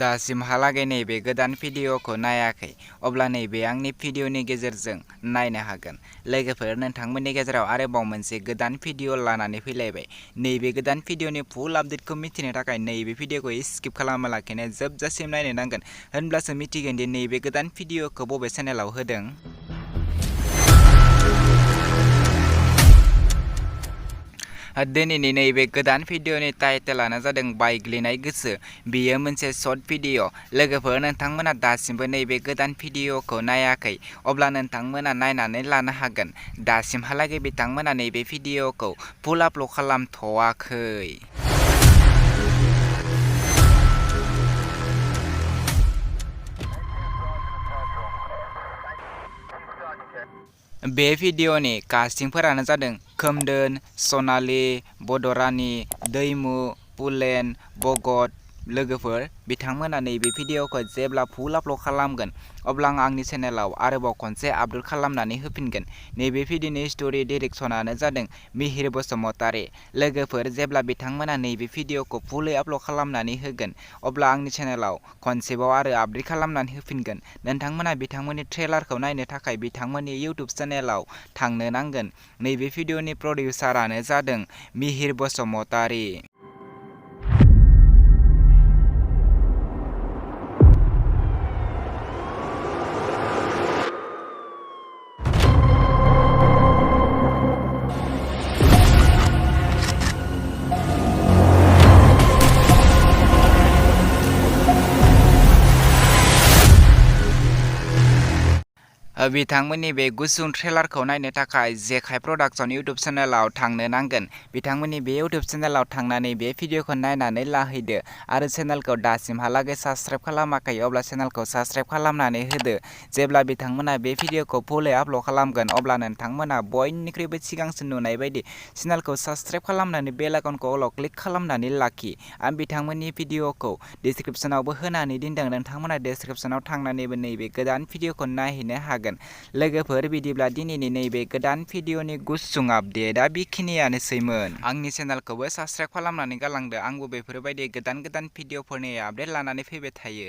दासिमहालागै नैबे गोदान भिडिअखौ नायाखै अब्ला नैबे आंनि भिडिअनि गेजेरजों नायनो हागोन। लोगोफोर, नोंथांमोननि गेजेराव आरोबाव मोनसे गोदान भिडिअ लानानै फैलायबाय। नैबे गोदान भिडिअनि फुल आपडेटखौ मिथिनो थाखाय नैबे भिडिअखौ स्किप खालामालाखैनो जोबजासिम नायनो नांगोन, होनब्लासो मिथिगोन दि नैबे गोदान भिडिअखौ बबे चेनेलाव होदों। दिनैनि नैबे गोदान भिडिअनि टाइटेलानो जादों बायग्लिनाय गोसो। बेयो मोनसे सर्ट भिडिअ। लोगोफोर, नोंथांमोना दासिमबो नैबे गोदान भिडिअखौ नायाखै अब्ला नोंथांमोना नायनानै लानो हागोन। दासिमहालागै बिथांमोना नैबे भिडिअखौ फुल आपल'ड खालामथ'वाखै। बे भिडिअनि कास्टिंफोरानो जादों खोमदोन, सनालि, बडरानि, दैमु, पुलेन, भगत। लोगोफोर, बिथांमोना नैबे भिडिअखौ जेब्ला फुल आपल'ड खालामगोन अब्ला आं आंनि चेनेलाव आरोबाव खनसे आपल'ड खालामनानै होफिनगोन। नैबे भिडिअनि स्ट'रि डिरेक्शनानो जादों मिहिर बसुमतारी। लोगोफोर, जेब्ला बिथांमोना नैबे भिडिअखौ फुलै आपल'ड खालामनानै होगोन अब्ला आंनि चेनेलाव खनसेबाव आरो आपडेट खालामनानै होफिनगोन। नोंथांमोना बिथांमोननि ट्रेलारखौ नायनो थाखाय बिथांमोननि इउटुब चेनेलाव थांनो नांगोन। नैबे भिडिअनि प्रडिउसारानो जादों मिहिर बसुमतारी। बिथांमोननि बे गुसुं ट्रेलारखौ नायनो थाखाय जेखाय प्रडाक्शन इउटुब चेनेलाव थांनो नांगोन। बिथांमोननि बे इउटुब चेनेलाव थांनानै बे भिडिअखौ नायनानै लाहैदो आरो चेनेलखौ दासिमहालागै साबस्क्राइब खालामाखै अब्ला चेनेलखौ साबस्क्राइब खालामनानै होदो। जेब्ला बिथांमोना बे भिडिअखौ फुलै आपल'ड खालामगोन अब्ला नोंथांमोना बयनिख्रुइबो सिगांसिन नुनाय बायदि चेनेलखौ साबस्क्राइब खालामनानै बेल आइकनखौ अलाव क्लिक खालामनानै लाखि। आं बिथांमोननि भिडिअखौ डिसक्रिपशनावबो होनानै दोनदों। नोंथांमोना डिसक्रिपशनाव थांनानैबो नैबे गोदान भिडिअखौ नायहैनो हागोन। लोगोफोर, बिदिब्ला दिनैनि नैबे गोदान भिडिअनि गुसुं आपडेटआ बेखिनियानोसैमोन। आंनि चेनेलखौबो साबस्क्राइब खालामनानै गालांदो। आंबो बेफोरबायदि गोदान भिडिअफोरनि आपडेट लानानै फैबाय थायो।